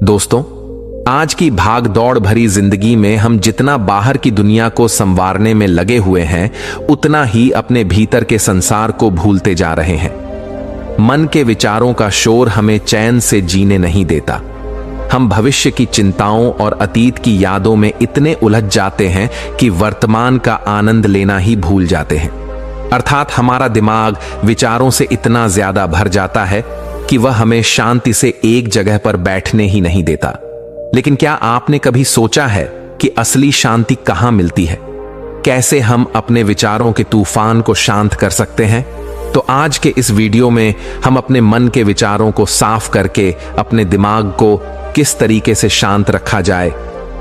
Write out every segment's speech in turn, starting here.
दोस्तों, आज की भाग दौड़ भरी जिंदगी में हम जितना बाहर की दुनिया को संवारने में लगे हुए हैं, उतना ही अपने भीतर के संसार को भूलते जा रहे हैं। मन के विचारों का शोर हमें चैन से जीने नहीं देता। हम भविष्य की चिंताओं और अतीत की यादों में इतने उलझ जाते हैं कि वर्तमान का आनंद लेना ही भूल जाते हैं। अर्थात हमारा दिमाग विचारों से इतना ज्यादा भर जाता है कि वह हमें शांति से एक जगह पर बैठने ही नहीं देता। लेकिन क्या आपने कभी सोचा है कि असली शांति कहां मिलती है? कैसे हम अपने विचारों के तूफान को शांत कर सकते हैं? तो आज के इस वीडियो में हम अपने मन के विचारों को साफ करके अपने दिमाग को किस तरीके से शांत रखा जाए,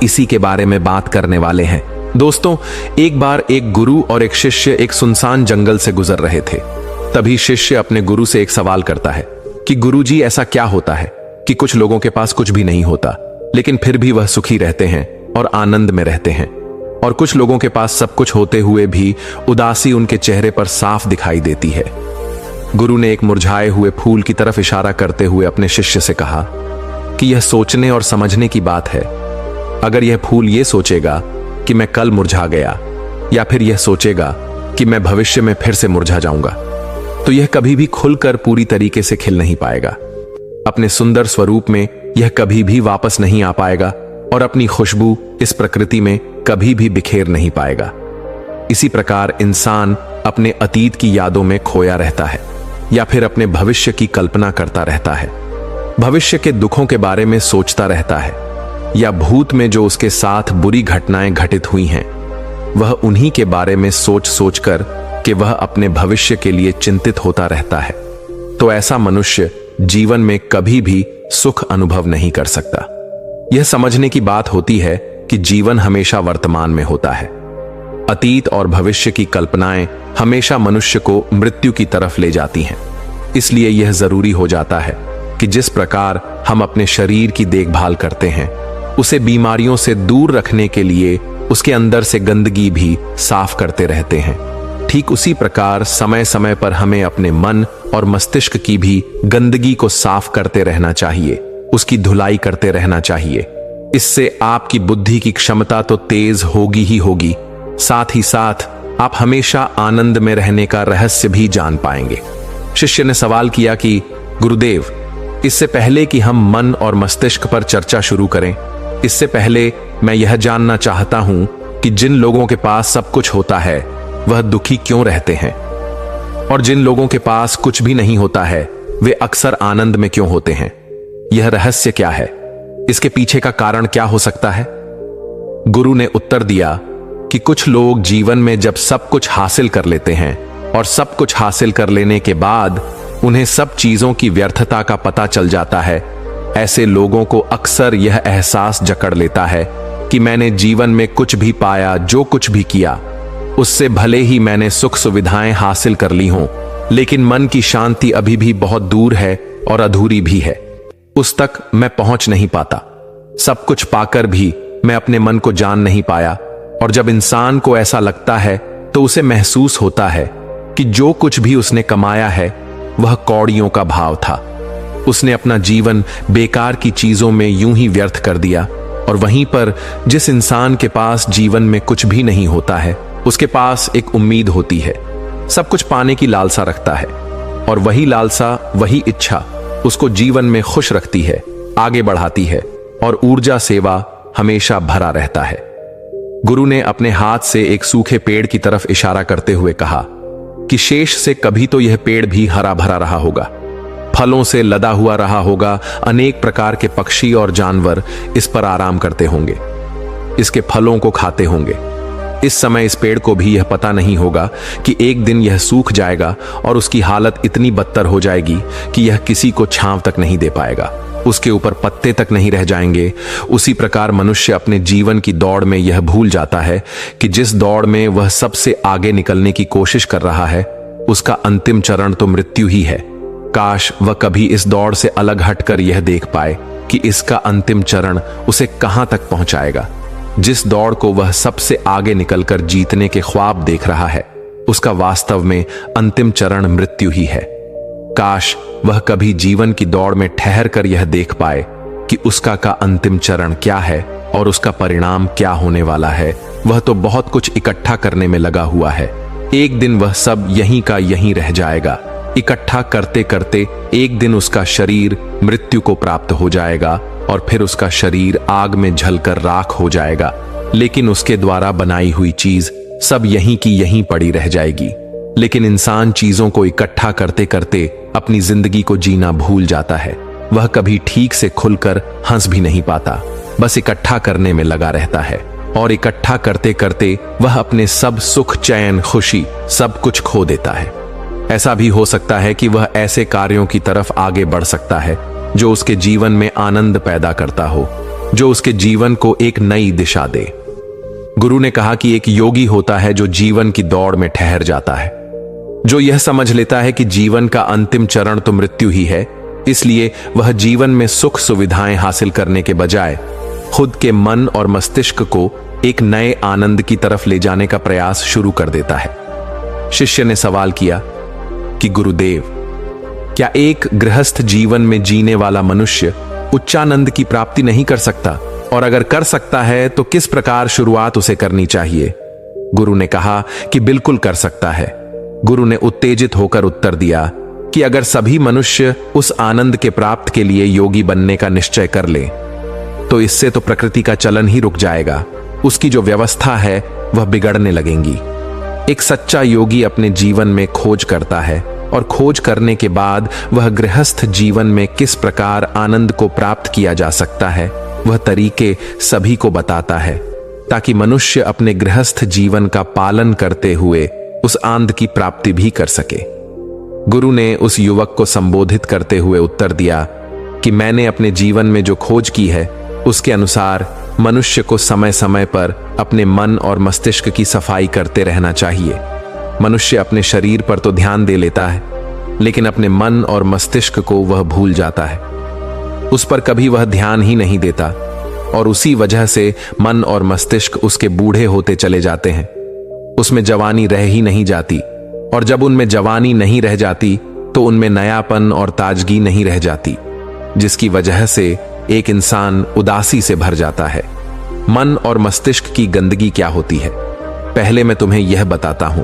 इसी के बारे में बात करने वाले हैं। दोस्तों, एक बार एक गुरु और एक शिष्य एक सुनसान जंगल से गुजर रहे थे। तभी शिष्य अपने गुरु से एक सवाल करता है कि गुरुजी, ऐसा क्या होता है कि कुछ लोगों के पास कुछ भी नहीं होता, लेकिन फिर भी वह सुखी रहते हैं और आनंद में रहते हैं, और कुछ लोगों के पास सब कुछ होते हुए भी उदासी उनके चेहरे पर साफ दिखाई देती है। गुरु ने एक मुरझाए हुए फूल की तरफ इशारा करते हुए अपने शिष्य से कहा कि यह सोचने और समझने की बात है। अगर यह फूल यह सोचेगा कि मैं कल मुरझा गया, या फिर यह सोचेगा कि मैं भविष्य में फिर से मुरझा जाऊंगा, तो यह कभी भी खुलकर पूरी तरीके से खिल नहीं पाएगा। अपने सुंदर स्वरूप में यह कभी भी वापस नहीं आ पाएगा और अपनी खुशबू इस प्रकृति में कभी भी बिखेर नहीं पाएगा। इसी प्रकार इंसान अपने अतीत की यादों में खोया रहता है या फिर अपने भविष्य की कल्पना करता रहता है। भविष्य के दुखों के बारे में सोचता रहता है, या भूत में जो उसके साथ बुरी घटनाएं घटित हुई हैं, वह उन्हीं के बारे में सोच सोचकर कि वह अपने भविष्य के लिए चिंतित होता रहता है। तो ऐसा मनुष्य जीवन में कभी भी सुख अनुभव नहीं कर सकता। यह समझने की बात होती है कि जीवन हमेशा वर्तमान में होता है। अतीत और भविष्य की कल्पनाएं हमेशा मनुष्य को मृत्यु की तरफ ले जाती हैं। इसलिए यह जरूरी हो जाता है कि जिस प्रकार हम अपने शरीर की देखभाल करते हैं, उसे बीमारियों से दूर रखने के लिए उसके अंदर से गंदगी भी साफ करते रहते हैं। ठीक उसी प्रकार समय समय पर हमें अपने मन और मस्तिष्क की भी गंदगी को साफ करते रहना चाहिए, उसकी धुलाई करते रहना चाहिए। इससे आपकी बुद्धि की क्षमता तो तेज होगी ही होगी, साथ ही साथ आप हमेशा आनंद में रहने का रहस्य भी जान पाएंगे। शिष्य ने सवाल किया कि गुरुदेव, इससे पहले कि हम मन और मस्तिष्क पर चर्चा शुरू करें, इससे पहले मैं यह जानना चाहता हूं कि जिन लोगों के पास सब कुछ होता है वह दुखी क्यों रहते हैं, और जिन लोगों के पास कुछ भी नहीं होता है वे अक्सर आनंद में क्यों होते हैं? यह रहस्य क्या है? इसके पीछे का कारण क्या हो सकता है? गुरु ने उत्तर दिया कि कुछ लोग जीवन में जब सब कुछ हासिल कर लेते हैं और सब कुछ हासिल कर लेने के बाद उन्हें सब चीजों की व्यर्थता का पता चल जाता है, ऐसे लोगों को अक्सर यह एहसास जकड़ लेता है कि मैंने जीवन में कुछ भी पाया, जो कुछ भी किया, उससे भले ही मैंने सुख सुविधाएं हासिल कर ली हों, लेकिन मन की शांति अभी भी बहुत दूर है और अधूरी भी है। उस तक मैं पहुंच नहीं पाता। सब कुछ पाकर भी मैं अपने मन को जान नहीं पाया। और जब इंसान को ऐसा लगता है तो उसे महसूस होता है कि जो कुछ भी उसने कमाया है वह कौड़ियों का भाव था। उसने अपना जीवन बेकार की चीजों में यूं ही व्यर्थ कर दिया। और वहीं पर जिस इंसान के पास जीवन में कुछ भी नहीं होता है, उसके पास एक उम्मीद होती है, सब कुछ पाने की लालसा रखता है, और वही लालसा, वही इच्छा उसको जीवन में खुश रखती है, आगे बढ़ाती है, और ऊर्जा सेवा हमेशा भरा रहता है। गुरु ने अपने हाथ से एक सूखे पेड़ की तरफ इशारा करते हुए कहा कि शेष से कभी तो यह पेड़ भी हरा भरा रहा होगा, फलों से लदा हुआ रहा होगा, अनेक प्रकार के पक्षी और जानवर इस पर आराम करते होंगे, इसके फलों को खाते होंगे। इस समय इस पेड़ को भी यह पता नहीं होगा कि एक दिन यह सूख जाएगा और उसकी हालत इतनी बदतर हो जाएगी कि यह किसी को छांव तक नहीं दे पाएगा, उसके ऊपर पत्ते तक नहीं रह जाएंगे। उसी प्रकार मनुष्य अपने जीवन की दौड़ में यह भूल जाता है कि जिस दौड़ में वह सबसे आगे निकलने की कोशिश कर रहा है, उसका अंतिम चरण तो मृत्यु ही है। काश वह कभी इस दौड़ से अलग हटकर यह देख पाए कि इसका अंतिम चरण उसे कहां तक पहुंचाएगा। जिस दौड़ को वह सबसे आगे निकलकर जीतने के ख्वाब देख रहा है, उसका वास्तव में अंतिम चरण मृत्यु ही है। काश वह कभी जीवन की दौड़ में ठहर कर यह देख पाए कि उसका का अंतिम चरण क्या है और उसका परिणाम क्या होने वाला है, वह तो बहुत कुछ इकट्ठा करने में लगा हुआ है। एक दिन वह सब यहीं का यहीं रह जाएगा। इकट्ठा करते करते एक दिन उसका शरीर मृत्यु को प्राप्त हो जाएगा और फिर उसका शरीर आग में जलकर राख हो जाएगा, लेकिन उसके द्वारा बनाई हुई चीज सब यहीं की यहीं पड़ी रह जाएगी। लेकिन इंसान चीजों को इकट्ठा करते करते अपनी जिंदगी को जीना भूल जाता है। वह कभी ठीक से खुलकर हंस भी नहीं पाता, बस इकट्ठा करने में लगा रहता है और इकट्ठा करते करते वह अपने सब सुख, चैन, खुशी सब कुछ खो देता है। ऐसा भी हो सकता है कि वह ऐसे कार्यों की तरफ आगे बढ़ सकता है जो उसके जीवन में आनंद पैदा करता हो, जो उसके जीवन को एक नई दिशा दे। गुरु ने कहा कि एक योगी होता है जो जीवन की दौड़ में ठहर जाता है, जो यह समझ लेता है कि जीवन का अंतिम चरण तो मृत्यु ही है, इसलिए वह जीवन में सुख सुविधाएं हासिल करने के बजाय खुद के मन और मस्तिष्क को एक नए आनंद की तरफ ले जाने का प्रयास शुरू कर देता है। शिष्य ने सवाल किया कि गुरुदेव, क्या एक गृहस्थ जीवन में जीने वाला मनुष्य उच्चानंद की प्राप्ति नहीं कर सकता, और अगर कर सकता है तो किस प्रकार शुरुआत उसे करनी चाहिए? गुरु ने कहा कि बिल्कुल कर सकता है। गुरु ने उत्तेजित होकर उत्तर दिया कि अगर सभी मनुष्य उस आनंद के प्राप्त के लिए योगी बनने का निश्चय कर ले तो इससे तो प्रकृति का चलन ही रुक जाएगा, उसकी जो व्यवस्था है वह बिगड़ने लगेंगी। एक सच्चा योगी अपने जीवन में खोज करता है और खोज करने के बाद वह गृहस्थ जीवन में किस प्रकार आनंद को प्राप्त किया जा सकता है वह तरीके सभी को बताता है, ताकि मनुष्य अपने गृहस्थ जीवन का पालन करते हुए उस आनंद की प्राप्ति भी कर सके। गुरु ने उस युवक को संबोधित करते हुए उत्तर दिया कि मैंने अपने जीवन में जो खोज की है उसके अनुसार मनुष्य को समय समय पर अपने मन और मस्तिष्क की सफाई करते रहना चाहिए। मनुष्य अपने शरीर पर तो ध्यान दे लेता है, लेकिन अपने मन और मस्तिष्क को वह भूल जाता है, उस पर कभी वह ध्यान ही नहीं देता, और उसी वजह से मन और मस्तिष्क उसके बूढ़े होते चले जाते हैं। उसमें जवानी रह ही नहीं जाती, और जब उनमें जवानी नहीं रह जाती तो उनमें नयापन और ताजगी नहीं रह जाती, जिसकी वजह से एक इंसान उदासी से भर जाता है। मन और मस्तिष्क की गंदगी क्या होती है, पहले मैं तुम्हें यह बताता हूं।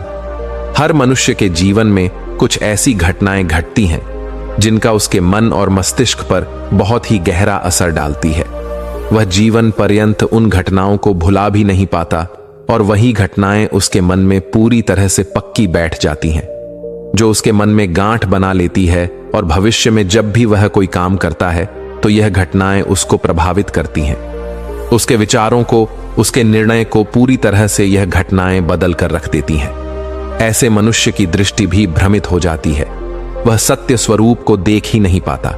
हर मनुष्य के जीवन में कुछ ऐसी घटनाएं घटती हैं जिनका उसके मन और मस्तिष्क पर बहुत ही गहरा असर डालती है। वह जीवन पर्यंत उन घटनाओं को भुला भी नहीं पाता, और वही घटनाएं उसके मन में पूरी तरह से पक्की बैठ जाती हैं, जो उसके मन में गांठ बना लेती है, और भविष्य में जब भी वह कोई काम करता है तो यह घटनाएं उसको प्रभावित करती हैं। उसके विचारों को, उसके निर्णय को पूरी तरह से यह घटनाएं बदल कर रख देती हैं। ऐसे मनुष्य की दृष्टि भी भ्रमित हो जाती है, वह सत्य स्वरूप को देख ही नहीं पाता।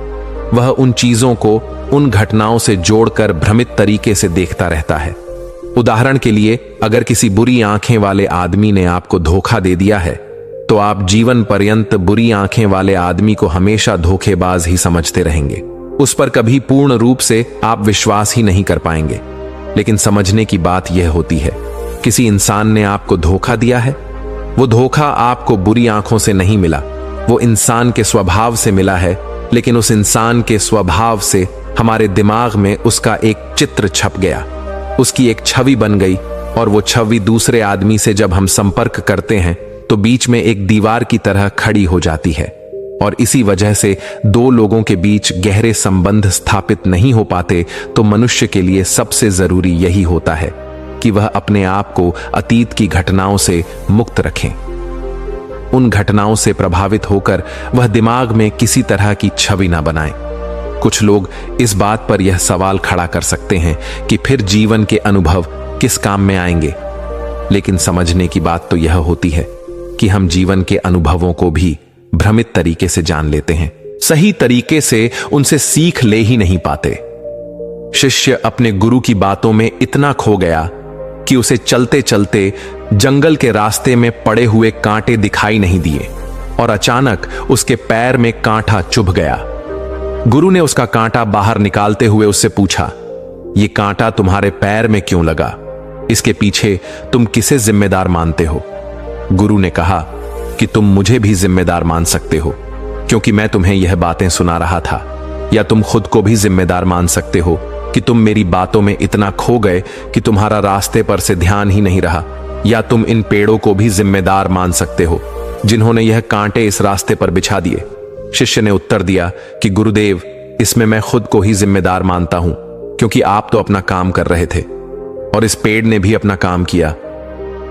वह उन चीजों को उन घटनाओं से जोड़कर भ्रमित तरीके से देखता रहता है। उदाहरण के लिए, अगर किसी बुरी आंखें वाले आदमी ने आपको धोखा दे दिया है तो आप जीवन पर्यंत बुरी आंखें वाले आदमी को हमेशा धोखेबाज ही समझते रहेंगे। उस पर कभी पूर्ण रूप से आप विश्वास ही नहीं कर पाएंगे। लेकिन समझने की बात यह होती है, किसी इंसान ने आपको धोखा दिया है, वो धोखा आपको बुरी आंखों से नहीं मिला, वो इंसान के स्वभाव से मिला है। लेकिन उस इंसान के स्वभाव से हमारे दिमाग में उसका एक चित्र छप गया, उसकी एक छवि बन गई, और वो छवि दूसरे आदमी से जब हम संपर्क करते हैं तो बीच में एक दीवार की तरह खड़ी हो जाती है, और इसी वजह से दो लोगों के बीच गहरे संबंध स्थापित नहीं हो पाते। तो मनुष्य के लिए सबसे जरूरी यही होता है कि वह अपने आप को अतीत की घटनाओं से मुक्त रखें। उन घटनाओं से प्रभावित होकर वह दिमाग में किसी तरह की छवि ना बनाए। कुछ लोग इस बात पर यह सवाल खड़ा कर सकते हैं कि फिर जीवन के अनुभव किस काम में आएंगे, लेकिन समझने की बात तो यह होती है कि हम जीवन के अनुभवों को भी भ्रमित तरीके से जान लेते हैं, सही तरीके से उनसे सीख ले ही नहीं पाते। शिष्य अपने गुरु की बातों में इतना खो गया कि उसे चलते चलते जंगल के रास्ते में पड़े हुए कांटे दिखाई नहीं दिए, और अचानक उसके पैर में कांटा चुभ गया। गुरु ने उसका कांटा बाहर निकालते हुए उससे पूछा, ये कांटा तुम्हारे पैर में क्यों लगा? इसके पीछे तुम किसे जिम्मेदार मानते हो? गुरु ने कहा कि तुम मुझे भी जिम्मेदार मान सकते हो, क्योंकि मैं तुम्हें यह बातें सुना रहा था। या तुम खुद को भी जिम्मेदार मान सकते हो कि तुम मेरी बातों में इतना खो गए कि तुम्हारा रास्ते पर से ध्यान ही नहीं रहा, या तुम इन पेड़ों को भी जिम्मेदार मान सकते हो जिन्होंने यह कांटे इस रास्ते पर बिछा दिए। शिष्य ने उत्तर दिया कि गुरुदेव, इसमें मैं खुद को ही जिम्मेदार मानता हूं, क्योंकि आप तो अपना काम कर रहे थे और इस पेड़ ने भी अपना काम किया,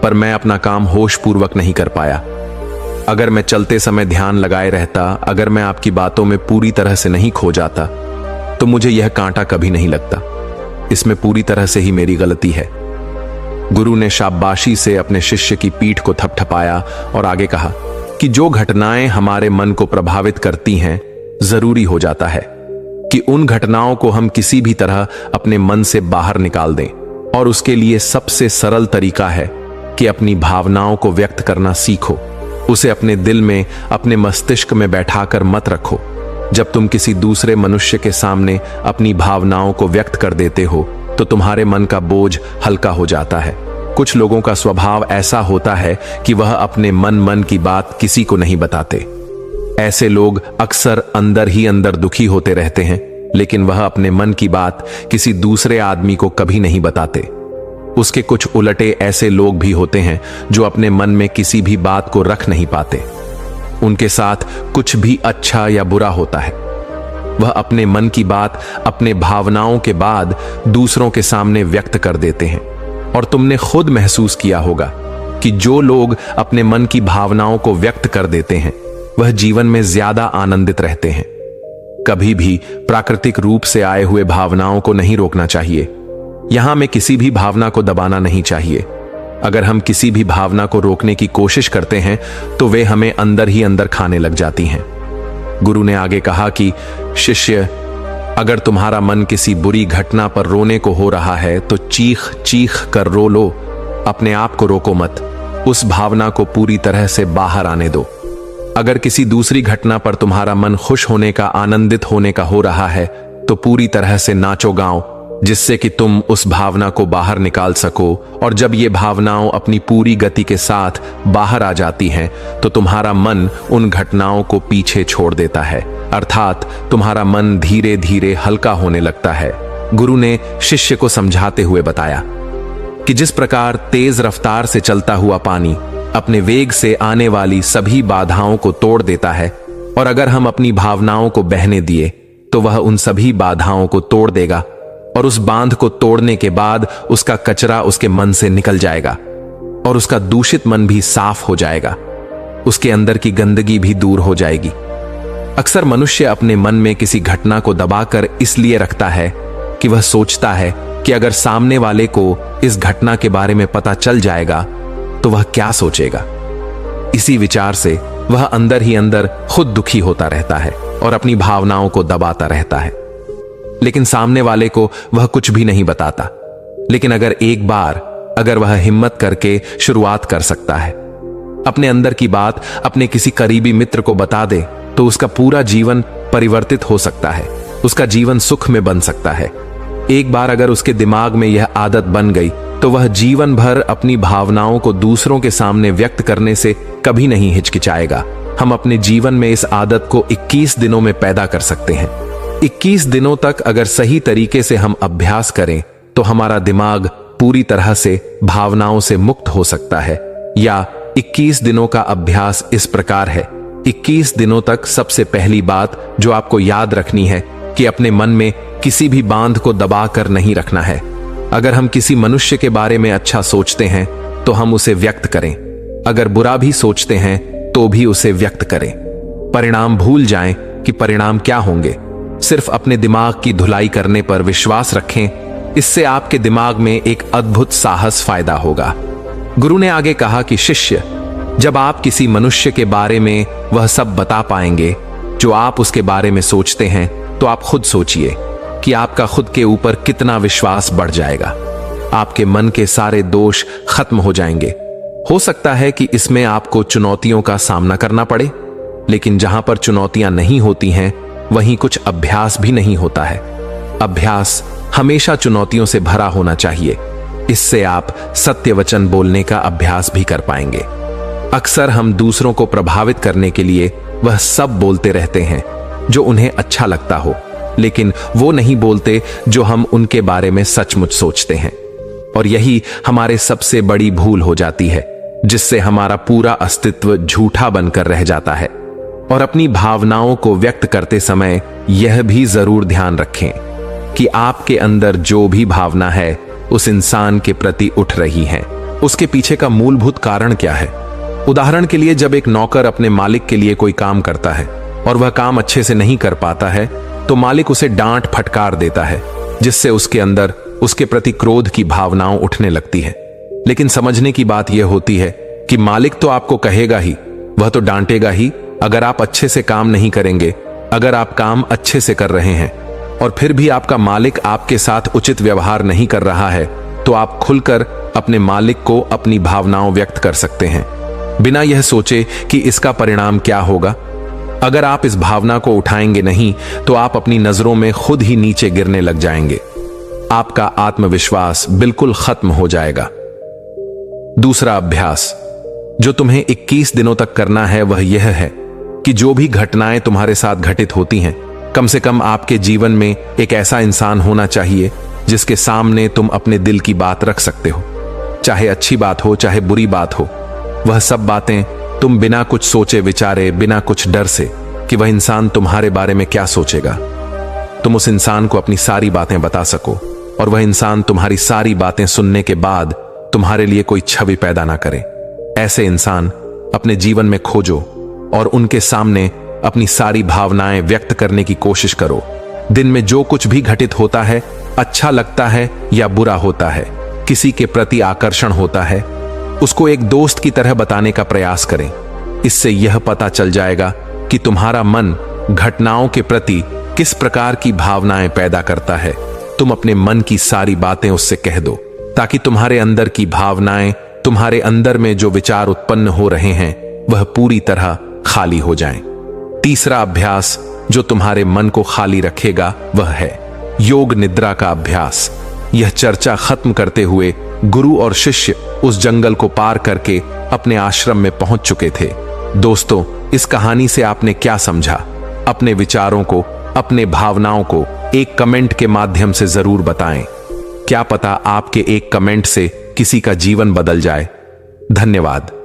पर मैं अपना काम होश पूर्वक नहीं कर पाया। अगर मैं चलते समय ध्यान लगाए रहता, अगर मैं आपकी बातों में पूरी तरह से नहीं खो जाता, तो मुझे यह कांटा कभी नहीं लगता। इसमें पूरी तरह से ही मेरी गलती है। गुरु ने शाबाशी से अपने शिष्य की पीठ को थपथपाया और आगे कहा कि जो घटनाएं हमारे मन को प्रभावित करती हैं, जरूरी हो जाता है कि उन घटनाओं को हम किसी भी तरह अपने मन से बाहर निकाल दें, और उसके लिए सबसे सरल तरीका है कि अपनी भावनाओं को व्यक्त करना सीखो। उसे अपने दिल में, अपने मस्तिष्क में बैठाकर मत रखो। जब तुम किसी दूसरे मनुष्य के सामने अपनी भावनाओं को व्यक्त कर देते हो तो तुम्हारे मन का बोझ हल्का हो जाता है। कुछ लोगों का स्वभाव ऐसा होता है कि वह अपने मन की बात किसी को नहीं बताते। ऐसे लोग अक्सर अंदर ही अंदर दुखी होते रहते हैं, लेकिन वह अपने मन की बात किसी दूसरे आदमी को कभी नहीं बताते। उसके कुछ उलटे ऐसे लोग भी होते हैं जो अपने मन में किसी भी बात को रख नहीं पाते। उनके साथ कुछ भी अच्छा या बुरा होता है, वह अपने मन की बात अपने भावनाओं के बाद दूसरों के सामने व्यक्त कर देते हैं। और तुमने खुद महसूस किया होगा कि जो लोग अपने मन की भावनाओं को व्यक्त कर देते हैं, वह जीवन में ज्यादा आनंदित रहते हैं। कभी भी प्राकृतिक रूप से आए हुए भावनाओं को नहीं रोकना चाहिए। यहां में किसी भी भावना को दबाना नहीं चाहिए। अगर हम किसी भी भावना को रोकने की कोशिश करते हैं तो वे हमें अंदर ही अंदर खाने लग जाती हैं। गुरु ने आगे कहा कि शिष्य, अगर तुम्हारा मन किसी बुरी घटना पर रोने को हो रहा है तो चीख चीख कर रो लो, अपने आप को रोको मत। उस भावना को पूरी तरह से बाहर आने दो। अगर किसी दूसरी घटना पर तुम्हारा मन खुश होने का, आनंदित होने का हो रहा है तो पूरी तरह से नाचो गाओ, जिससे कि तुम उस भावना को बाहर निकाल सको। और जब ये भावनाओं अपनी पूरी गति के साथ बाहर आ जाती हैं तो तुम्हारा मन उन घटनाओं को पीछे छोड़ देता है, अर्थात तुम्हारा मन धीरे धीरे हल्का होने लगता है। गुरु ने शिष्य को समझाते हुए बताया कि जिस प्रकार तेज रफ्तार से चलता हुआ पानी अपने वेग से आने वाली सभी बाधाओं को तोड़ देता है, और अगर हम अपनी भावनाओं को बहने दिए तो वह उन सभी बाधाओं को तोड़ देगा, और उस बांध को तोड़ने के बाद उसका कचरा उसके मन से निकल जाएगा और उसका दूषित मन भी साफ हो जाएगा। उसके अंदर की गंदगी भी दूर हो जाएगी। अक्सर मनुष्य अपने मन में किसी घटना को दबाकर इसलिए रखता है कि वह सोचता है कि अगर सामने वाले को इस घटना के बारे में पता चल जाएगा तो वह क्या सोचेगा। इसी विचार से वह अंदर ही अंदर खुद दुखी होता रहता है और अपनी भावनाओं को दबाता रहता है, लेकिन सामने वाले को वह कुछ भी नहीं बताता। लेकिन अगर एक बार वह हिम्मत करके शुरुआत कर सकता है, अपने अंदर की बात अपने किसी करीबी मित्र को बता दे, तो उसका पूरा जीवन परिवर्तित हो सकता है, उसका जीवन सुख में बन सकता है। एक बार अगर उसके दिमाग में यह आदत बन गई तो वह जीवन भर अपनी भावनाओं को दूसरों के सामने व्यक्त करने से कभी नहीं हिचकिचाएगा। हम अपने जीवन में इस आदत को 21 दिनों में पैदा कर सकते हैं। 21 दिनों तक अगर सही तरीके से हम अभ्यास करें तो हमारा दिमाग पूरी तरह से भावनाओं से मुक्त हो सकता है। या 21 दिनों का अभ्यास इस प्रकार है। 21 दिनों तक सबसे पहली बात जो आपको याद रखनी है कि अपने मन में किसी भी बांध को दबाकर नहीं रखना है। अगर हम किसी मनुष्य के बारे में अच्छा सोचते हैं तो हम उसे व्यक्त करें, अगर बुरा भी सोचते हैं तो भी उसे व्यक्त करें। परिणाम भूल जाएं कि परिणाम क्या होंगे। सिर्फ अपने दिमाग की धुलाई करने पर विश्वास रखें, इससे आपके दिमाग में एक अद्भुत साहस फायदा होगा। गुरु ने आगे कहा कि शिष्य, जब आप किसी मनुष्य के बारे में वह सब बता पाएंगे जो आप उसके बारे में सोचते हैं, तो आप खुद सोचिए कि आपका खुद के ऊपर कितना विश्वास बढ़ जाएगा। आपके मन के सारे दोष खत्म हो जाएंगे। हो सकता है कि इसमें आपको चुनौतियों का सामना करना पड़े, लेकिन जहां पर चुनौतियां नहीं होती हैं वहीं कुछ अभ्यास भी नहीं होता है। अभ्यास हमेशा चुनौतियों से भरा होना चाहिए। इससे आप सत्य वचन बोलने का अभ्यास भी कर पाएंगे। अक्सर हम दूसरों को प्रभावित करने के लिए वह सब बोलते रहते हैं जो उन्हें अच्छा लगता हो, लेकिन वो नहीं बोलते जो हम उनके बारे में सचमुच सोचते हैं। और यही हमारे सबसे बड़ी भूल हो जाती है, जिससे हमारा पूरा अस्तित्व झूठा बनकर रह जाता है। और अपनी भावनाओं को व्यक्त करते समय यह भी जरूर ध्यान रखें कि आपके अंदर जो भी भावना है उस इंसान के प्रति उठ रही है, उसके पीछे का मूलभूत कारण क्या है। उदाहरण के लिए, जब एक नौकर अपने मालिक के लिए कोई काम करता है और वह काम अच्छे से नहीं कर पाता है, तो मालिक उसे डांट फटकार देता है, जिससे उसके अंदर उसके प्रति क्रोध की भावनाएं उठने लगती है। लेकिन समझने की बात यह होती है कि मालिक तो आपको कहेगा ही, वह तो डांटेगा ही अगर आप अच्छे से काम नहीं करेंगे। अगर आप काम अच्छे से कर रहे हैं और फिर भी आपका मालिक आपके साथ उचित व्यवहार नहीं कर रहा है, तो आप खुलकर अपने मालिक को अपनी भावनाएं व्यक्त कर सकते हैं, बिना यह सोचे कि इसका परिणाम क्या होगा। अगर आप इस भावना को उठाएंगे नहीं, तो आप अपनी नजरों में खुद ही नीचे गिरने लग जाएंगे। आपका आत्मविश्वास बिल्कुल खत्म हो जाएगा। दूसरा अभ्यास जो तुम्हें 21 दिनों तक करना है वह यह है कि जो भी घटनाएं तुम्हारे साथ घटित होती हैं, कम से कम आपके जीवन में एक ऐसा इंसान होना चाहिए जिसके सामने तुम अपने दिल की बात रख सकते हो। चाहे अच्छी बात हो, चाहे बुरी बात हो, वह सब बातें तुम बिना कुछ सोचे विचारे, बिना कुछ डर से कि वह इंसान तुम्हारे बारे में क्या सोचेगा, तुम उस इंसान को अपनी सारी बातें बता सको और वह इंसान तुम्हारी सारी बातें सुनने के बाद तुम्हारे लिए कोई छवि पैदा ना करे। ऐसे इंसान अपने जीवन में खोजो और उनके सामने अपनी सारी भावनाएं व्यक्त करने की कोशिश करो। दिन में जो कुछ भी घटित होता है, अच्छा लगता है या बुरा होता है, किसी के प्रति आकर्षण होता है, उसको एक दोस्त की तरह बताने का प्रयास करें। इससे यह पता चल जाएगा कि तुम्हारा मन घटनाओं के प्रति किस प्रकार की भावनाएं पैदा करता है। तुम अपने मन की सारी बातें उससे कह दो, ताकि तुम्हारे अंदर की भावनाएं, तुम्हारे अंदर में जो विचार उत्पन्न हो रहे हैं, वह पूरी तरह खाली हो जाएं। तीसरा अभ्यास जो तुम्हारे मन को खाली रखेगा वह है योग निद्रा का अभ्यास। यह चर्चा खत्म करते हुए गुरु और शिष्य उस जंगल को पार करके अपने आश्रम में पहुंच चुके थे। दोस्तों, इस कहानी से आपने क्या समझा? अपने विचारों को, अपने भावनाओं को एक कमेंट के माध्यम से जरूर बताएं। क्या पता आपके एक कमेंट से किसी का जीवन बदल जाए। धन्यवाद।